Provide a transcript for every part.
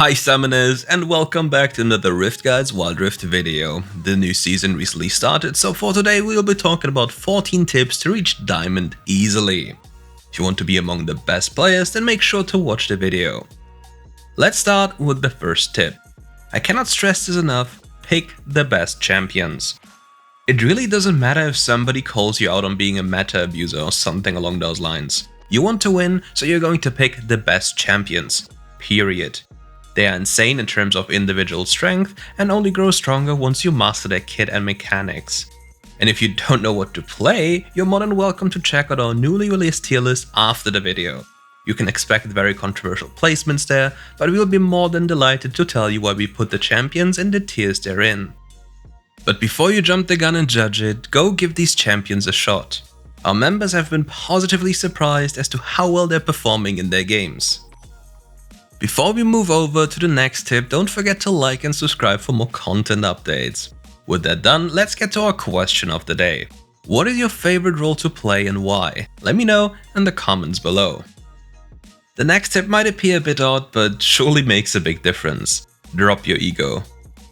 Hi Summoners, and welcome back to another RiftGuides WildRift video. The new season recently started, so for today we'll be talking about 14 tips to reach Diamond easily. If you want to be among the best players, then make sure to watch the video. Let's start with the first tip. I cannot stress this enough, pick the best champions. It really doesn't matter if somebody calls you out on being a meta abuser or something along those lines. You want to win, so you're going to pick the best champions. Period. They are insane in terms of individual strength and only grow stronger once you master their kit and mechanics. And if you don't know what to play, you're more than welcome to check out our newly released tier list after the video. You can expect very controversial placements there, but we'll be more than delighted to tell you why we put the champions in the tiers they're in. But before you jump the gun and judge it, go give these champions a shot. Our members have been positively surprised as to how well they're performing in their games. Before we move over to the next tip, don't forget to like and subscribe for more content updates. With that done, let's get to our question of the day. What is your favorite role to play and why? Let me know in the comments below. The next tip might appear a bit odd, but surely makes a big difference. Drop your ego.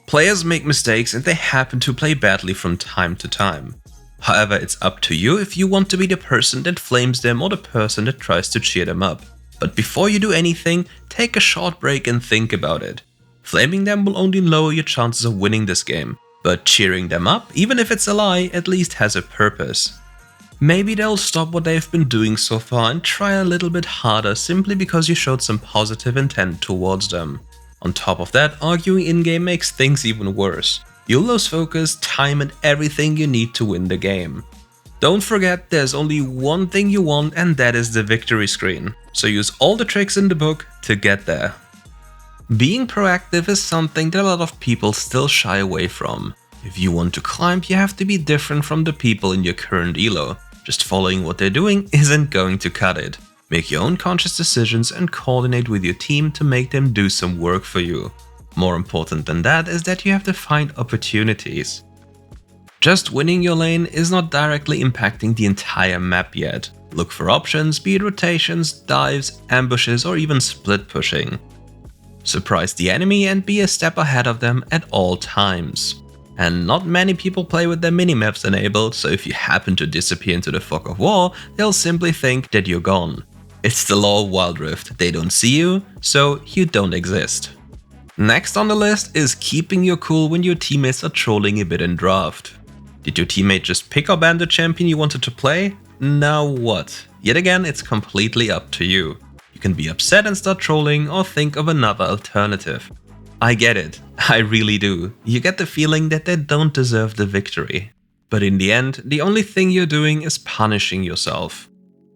Players make mistakes and they happen to play badly from time to time. However, it's up to you if you want to be the person that flames them or the person that tries to cheer them up. But before you do anything, take a short break and think about it. Flaming them will only lower your chances of winning this game, but cheering them up, even if it's a lie, at least has a purpose. Maybe they'll stop what they've been doing so far and try a little bit harder simply because you showed some positive intent towards them. On top of that, arguing in-game makes things even worse. You'll lose focus, time and everything you need to win the game. Don't forget, there's only one thing you want, and that is the victory screen. So use all the tricks in the book to get there. Being proactive is something that a lot of people still shy away from. If you want to climb, you have to be different from the people in your current elo. Just following what they're doing isn't going to cut it. Make your own conscious decisions and coordinate with your team to make them do some work for you. More important than that is that you have to find opportunities. Just winning your lane is not directly impacting the entire map yet. Look for options, be it rotations, dives, ambushes or even split pushing. Surprise the enemy and be a step ahead of them at all times. And not many people play with their minimaps enabled, so if you happen to disappear into the fog of war, they'll simply think that you're gone. It's the law of WildRift, they don't see you, so you don't exist. Next on the list is keeping your cool when your teammates are trolling a bit in draft. Did your teammate just pick or ban the champion you wanted to play? Now what? Yet again, it's completely up to you. You can be upset and start trolling or think of another alternative. I get it, I really do. You get the feeling that they don't deserve the victory. But in the end, the only thing you're doing is punishing yourself.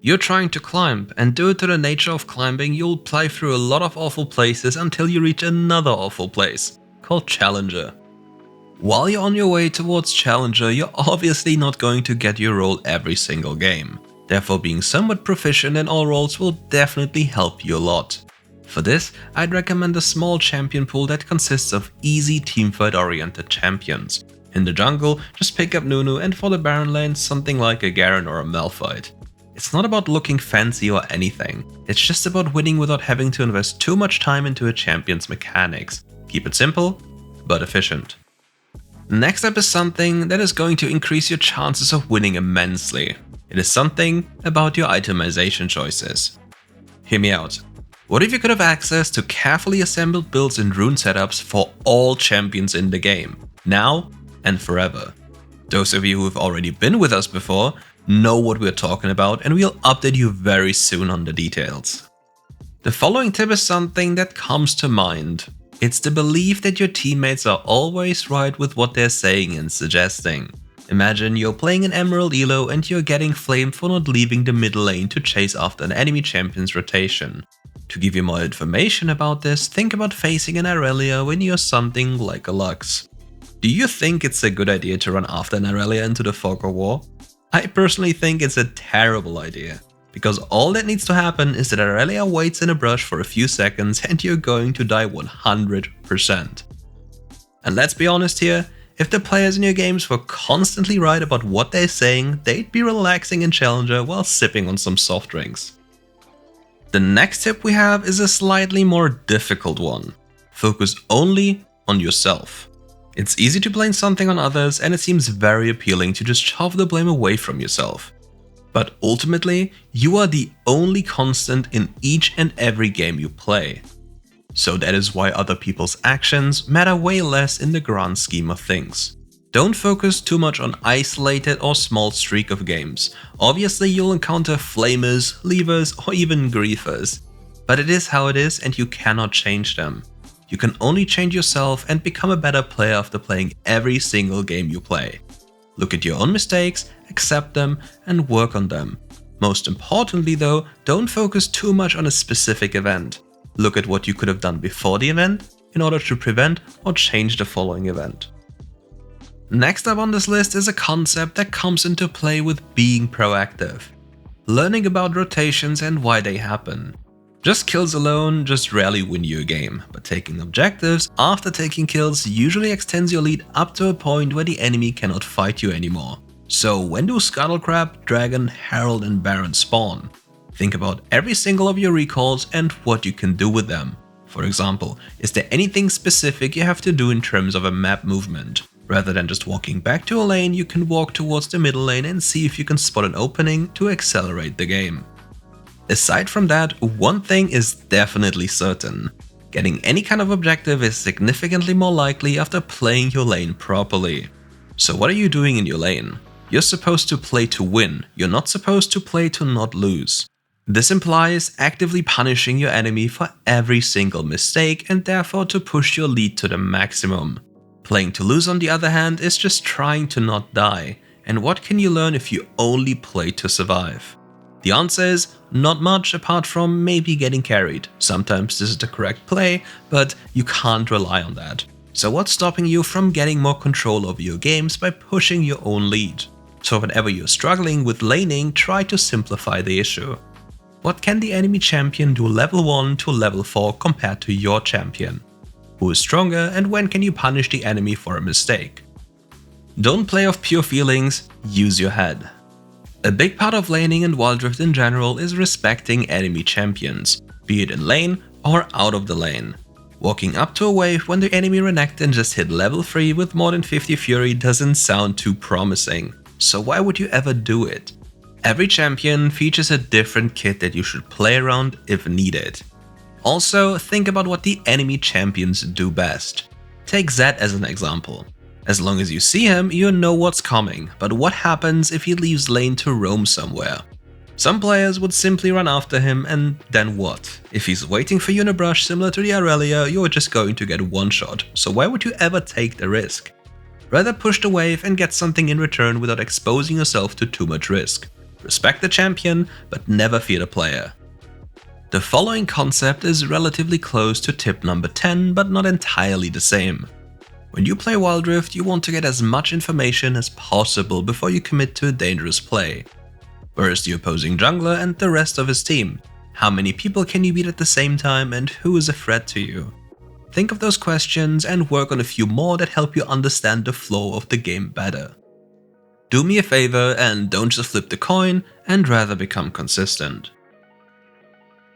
You're trying to climb, and due to the nature of climbing, you'll ply through a lot of awful places until you reach another awful place, called Challenger. While you're on your way towards Challenger, you're obviously not going to get your role every single game. Therefore, being somewhat proficient in all roles will definitely help you a lot. For this, I'd recommend a small champion pool that consists of easy teamfight oriented champions. In the jungle, just pick up Nunu, and for the Baron lane, something like a Garen or a Malphite. It's not about looking fancy or anything, it's just about winning without having to invest too much time into a champion's mechanics. Keep it simple, but efficient. Next up is something that is going to increase your chances of winning immensely. It is something about your itemization choices. Hear me out. What if you could have access to carefully assembled builds and rune setups for all champions in the game, now and forever? Those of you who have already been with us before know what we're talking about, and we'll update you very soon on the details. The following tip is something that comes to mind. It's the belief that your teammates are always right with what they're saying and suggesting. Imagine you're playing an Emerald Elo and you're getting flamed for not leaving the middle lane to chase after an enemy champion's rotation. To give you more information about this, think about facing an Irelia when you're something like a Lux. Do you think it's a good idea to run after an Irelia into the fog of war? I personally think it's a terrible idea. Because all that needs to happen is that Irelia waits in a brush for a few seconds and you're going to die 100%. And let's be honest here, if the players in your games were constantly right about what they're saying, they'd be relaxing in Challenger while sipping on some soft drinks. The next tip we have is a slightly more difficult one. Focus only on yourself. It's easy to blame something on others, and it seems very appealing to just shove the blame away from yourself. But ultimately, you are the only constant in each and every game you play. So that is why other people's actions matter way less in the grand scheme of things. Don't focus too much on isolated or small streak of games. Obviously you'll encounter flamers, leavers, or even griefers. But it is how it is, and you cannot change them. You can only change yourself and become a better player after playing every single game you play. Look at your own mistakes, accept them, and work on them. Most importantly though, don't focus too much on a specific event. Look at what you could have done before the event in order to prevent or change the following event. Next up on this list is a concept that comes into play with being proactive. Learning about rotations and why they happen. Just kills alone just rarely win you a game, but taking objectives after taking kills usually extends your lead up to a point where the enemy cannot fight you anymore. So when do Scuttlecrab, Dragon, Herald and Baron spawn? Think about every single of your recalls and what you can do with them. For example, is there anything specific you have to do in terms of a map movement? Rather than just walking back to a lane, you can walk towards the middle lane and see if you can spot an opening to accelerate the game. Aside from that, one thing is definitely certain. Getting any kind of objective is significantly more likely after playing your lane properly. So what are you doing in your lane? You're supposed to play to win, you're not supposed to play to not lose. This implies actively punishing your enemy for every single mistake and therefore to push your lead to the maximum. Playing to lose on the other hand is just trying to not die. And what can you learn if you only play to survive? The answer is not much apart from maybe getting carried. Sometimes this is the correct play, but you can't rely on that. So what's stopping you from getting more control over your games by pushing your own lead? So whenever you're struggling with laning, try to simplify the issue. What can the enemy champion do level 1 to level 4 compared to your champion? Who is stronger and when can you punish the enemy for a mistake? Don't play off pure feelings, use your head. A big part of laning and WildRift in general is respecting enemy champions, be it in lane or out of the lane. Walking up to a wave when the enemy Renekton just hit level 3 with more than 50 fury doesn't sound too promising, so why would you ever do it? Every champion features a different kit that you should play around if needed. Also, think about what the enemy champions do best. Take Zed as an example. As long as you see him, you know what's coming, but what happens if he leaves lane to roam somewhere? Some players would simply run after him, and then what? If he's waiting for you in a brush similar to the Aurelia, you're just going to get one shot, so why would you ever take the risk? Rather push the wave and get something in return without exposing yourself to too much risk. Respect the champion, but never fear the player. The following concept is relatively close to tip number 10, but not entirely the same. When you play WildRift, you want to get as much information as possible before you commit to a dangerous play. Where is the opposing jungler and the rest of his team? How many people can you beat at the same time and who is a threat to you? Think of those questions and work on a few more that help you understand the flow of the game better. Do me a favor and don't just flip the coin and rather become consistent.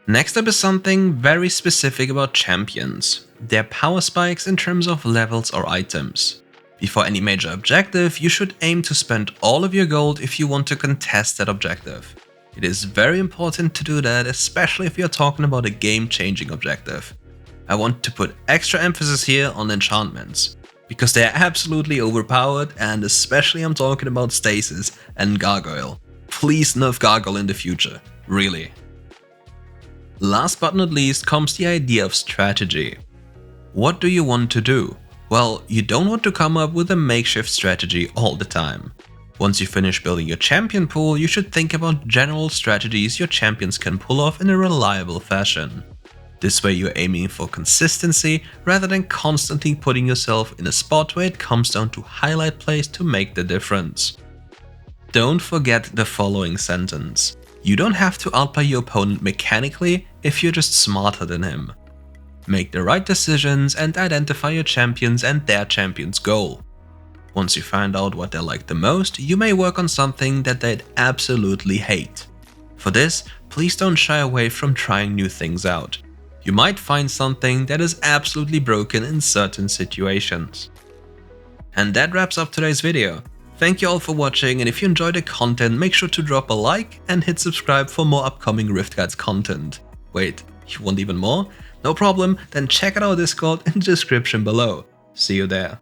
Next up is something very specific about champions, their power spikes in terms of levels or items. Before any major objective, you should aim to spend all of your gold if you want to contest that objective. It is very important to do that, especially if you're talking about a game-changing objective. I want to put extra emphasis here on enchantments, because they are absolutely overpowered, and especially I'm talking about Stasis and Gargoyle. Please nerf Gargoyle in the future, really. Last but not least comes the idea of strategy. What do you want to do? Well, you don't want to come up with a makeshift strategy all the time. Once you finish building your champion pool, you should think about general strategies your champions can pull off in a reliable fashion. This way you're aiming for consistency rather than constantly putting yourself in a spot where it comes down to highlight plays to make the difference. Don't forget the following sentence. You don't have to outplay your opponent mechanically if you're just smarter than him. Make the right decisions and identify your champions and their champion's goal. Once you find out what they like the most, you may work on something that they'd absolutely hate. For this, please don't shy away from trying new things out. You might find something that is absolutely broken in certain situations. And that wraps up today's video. Thank you all for watching, and if you enjoyed the content, make sure to drop a like and hit subscribe for more upcoming RiftGuides content. Wait, you want even more? No problem, then check out our Discord in the description below. See you there.